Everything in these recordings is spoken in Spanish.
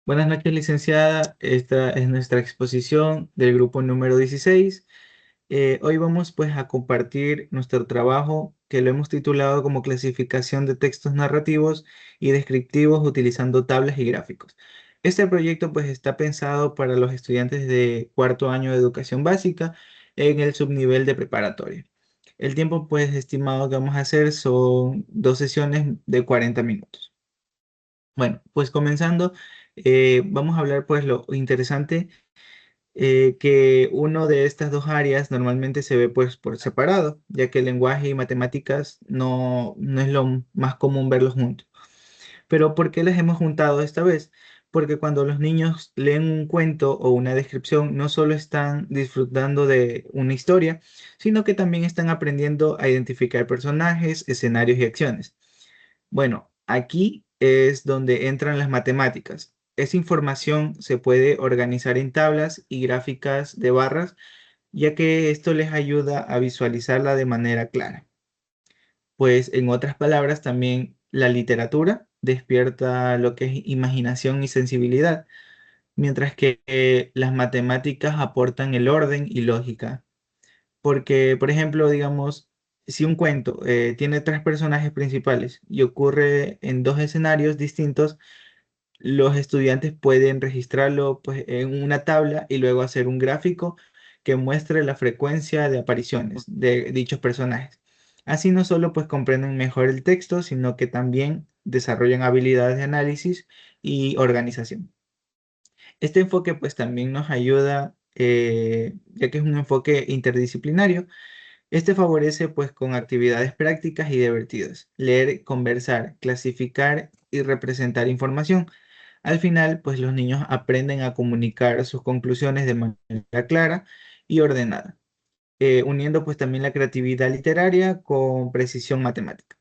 Buenas noches, licenciada. Esta es nuestra exposición del grupo número 16. Hoy vamos pues a compartir nuestro trabajo que lo hemos titulado como clasificación de textos narrativos y descriptivos utilizando tablas y gráficos. Este proyecto pues está pensado para los estudiantes de cuarto año de educación básica en el subnivel de preparatoria. El tiempo pues estimado que vamos a hacer son dos sesiones de 40 minutos. Bueno, pues comenzando, vamos a hablar pues lo interesante que uno de estas dos áreas normalmente se ve pues por separado, ya que el lenguaje y matemáticas no es lo más común verlos juntos. Pero ¿por qué las hemos juntado esta vez? Porque cuando los niños leen un cuento o una descripción, no solo están disfrutando de una historia, sino que también están aprendiendo a identificar personajes, escenarios y acciones. Bueno, aquí es donde entran las matemáticas. Esa información se puede organizar en tablas y gráficas de barras, ya que esto les ayuda a visualizarla de manera clara. Pues en otras palabras, también la literatura despierta lo que es imaginación y sensibilidad, mientras que las matemáticas aportan el orden y lógica. Porque, por ejemplo, digamos, si un cuento tiene tres personajes principales y ocurre en dos escenarios distintos, los estudiantes pueden registrarlo pues, en una tabla y luego hacer un gráfico que muestre la frecuencia de apariciones de dichos personajes. Así no solo pues comprenden mejor el texto, sino que también desarrollan habilidades de análisis y organización. Este enfoque pues también nos ayuda, ya que es un enfoque interdisciplinario. Este favorece pues con actividades prácticas y divertidas, leer, conversar, clasificar y representar información. Al final, pues los niños aprenden a comunicar sus conclusiones de manera clara y ordenada, uniendo pues también la creatividad literaria con precisión matemática.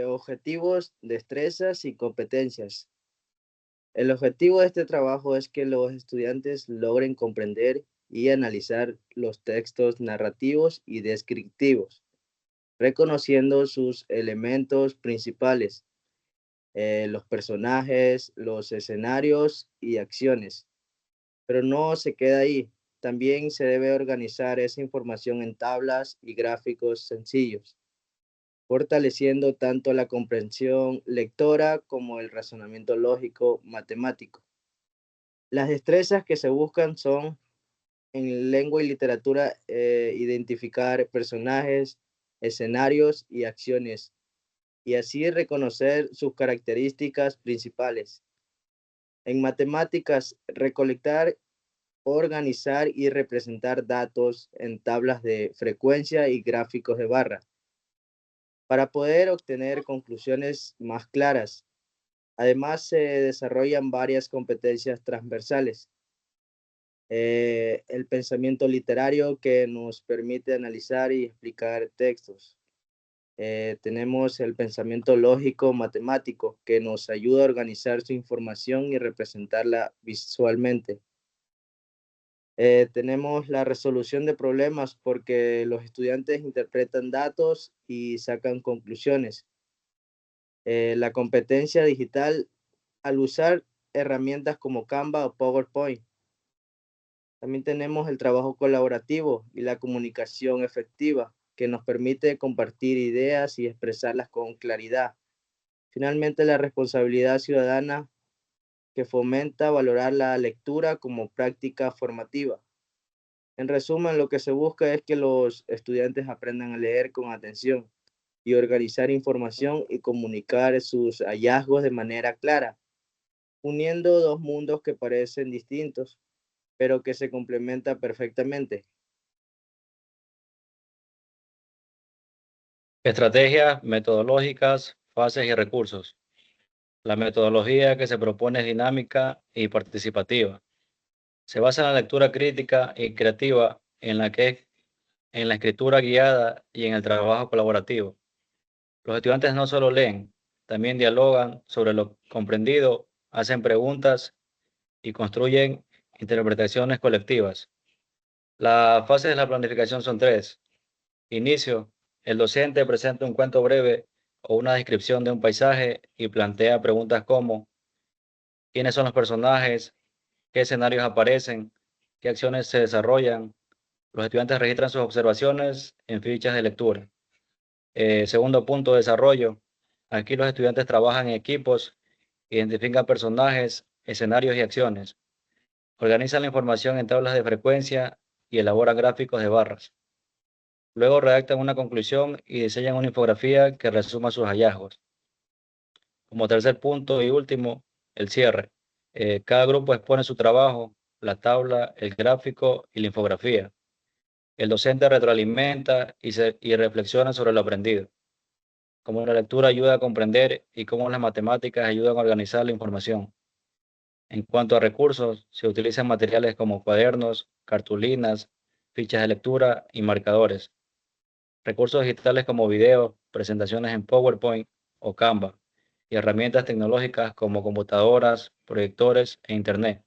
Objetivos, destrezas y competencias. El objetivo de este trabajo es que los estudiantes logren comprender y analizar los textos narrativos y descriptivos, reconociendo sus elementos principales, los personajes, los escenarios y acciones. Pero no se queda ahí. También se debe organizar esa información en tablas y gráficos sencillos, fortaleciendo tanto la comprensión lectora como el razonamiento lógico matemático. Las destrezas que se buscan son en lengua y literatura identificar personajes, escenarios y acciones, y así reconocer sus características principales. En matemáticas, recolectar, organizar y representar datos en tablas de frecuencia y gráficos de barra para poder obtener conclusiones más claras. Además, se desarrollan varias competencias transversales. El pensamiento literario que nos permite analizar y explicar textos. Tenemos el pensamiento lógico matemático que nos ayuda a organizar su información y representarla visualmente. Tenemos la resolución de problemas porque los estudiantes interpretan datos y sacan conclusiones. La competencia digital al usar herramientas como Canva o PowerPoint. También tenemos el trabajo colaborativo y la comunicación efectiva, que nos permite compartir ideas y expresarlas con claridad. Finalmente, la responsabilidad ciudadana, que fomenta valorar la lectura como práctica formativa. En resumen, lo que se busca es que los estudiantes aprendan a leer con atención y organizar información y comunicar sus hallazgos de manera clara, uniendo dos mundos que parecen distintos, pero que se complementan perfectamente. Estrategias metodológicas, fases y recursos. La metodología que se propone es dinámica y participativa. Se basa en la lectura crítica y creativa en la escritura guiada y en el trabajo colaborativo. Los estudiantes no solo leen, también dialogan sobre lo comprendido, hacen preguntas y construyen interpretaciones colectivas. Las fases de la planificación son 3. Inicio. El docente presenta un cuento breve o una descripción de un paisaje y plantea preguntas como ¿quiénes son los personajes? ¿Qué escenarios aparecen? ¿Qué acciones se desarrollan? Los estudiantes registran sus observaciones en fichas de lectura. Segundo punto, desarrollo. Aquí los estudiantes trabajan en equipos, identifican personajes, escenarios y acciones. Organizan la información en tablas de frecuencia y elaboran gráficos de barras. Luego redactan una conclusión y diseñan una infografía que resuma sus hallazgos. Como tercer punto y último, el cierre. Cada grupo expone su trabajo, la tabla, el gráfico y la infografía. El docente retroalimenta y reflexiona sobre lo aprendido, cómo la lectura ayuda a comprender y cómo las matemáticas ayudan a organizar la información. En cuanto a recursos, se utilizan materiales como cuadernos, cartulinas, fichas de lectura y marcadores. Recursos digitales como videos, presentaciones en PowerPoint o Canva y herramientas tecnológicas como computadoras, proyectores e Internet.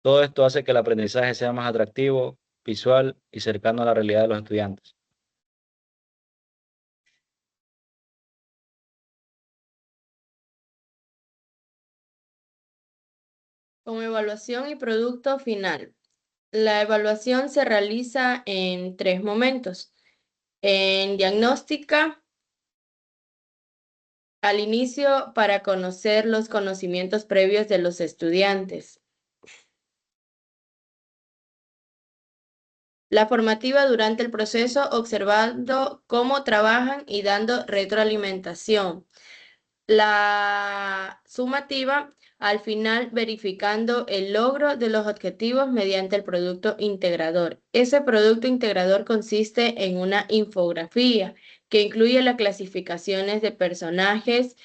Todo esto hace que el aprendizaje sea más atractivo, visual y cercano a la realidad de los estudiantes. Como evaluación y producto final. La evaluación se realiza en 3 momentos. En diagnóstica, al inicio para conocer los conocimientos previos de los estudiantes. La formativa durante el proceso, observando cómo trabajan y dando retroalimentación. La sumativa, al final verificando el logro de los objetivos mediante el producto integrador. Ese producto integrador consiste en una infografía que incluye las clasificaciones de personajes,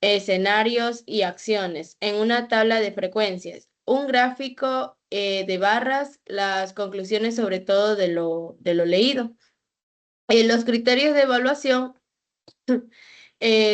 escenarios y acciones en una tabla de frecuencias, un gráfico de barras, las conclusiones sobre todo de lo leído. Los criterios de evaluación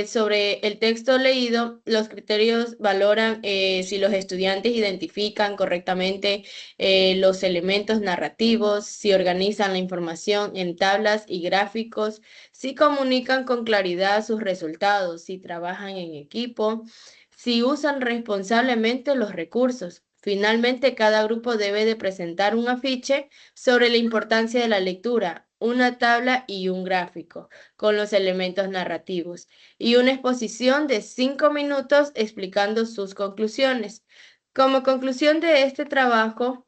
sobre el texto leído, los criterios valoran si los estudiantes identifican correctamente los elementos narrativos, si organizan la información en tablas y gráficos, si comunican con claridad sus resultados, si trabajan en equipo, si usan responsablemente los recursos. Finalmente, cada grupo debe de presentar un afiche sobre la importancia de la lectura, una tabla y un gráfico con los elementos narrativos y una exposición de 5 minutos explicando sus conclusiones. Como conclusión de este trabajo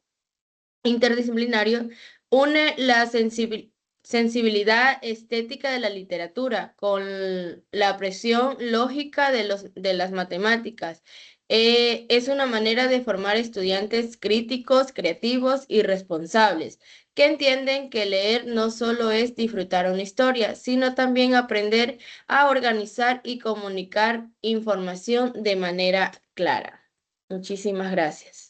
interdisciplinario, une la sensibilidad estética de la literatura con la presión lógica de las matemáticas. Es una manera de formar estudiantes críticos, creativos y responsables, que entienden que leer no solo es disfrutar una historia, sino también aprender a organizar y comunicar información de manera clara. Muchísimas gracias.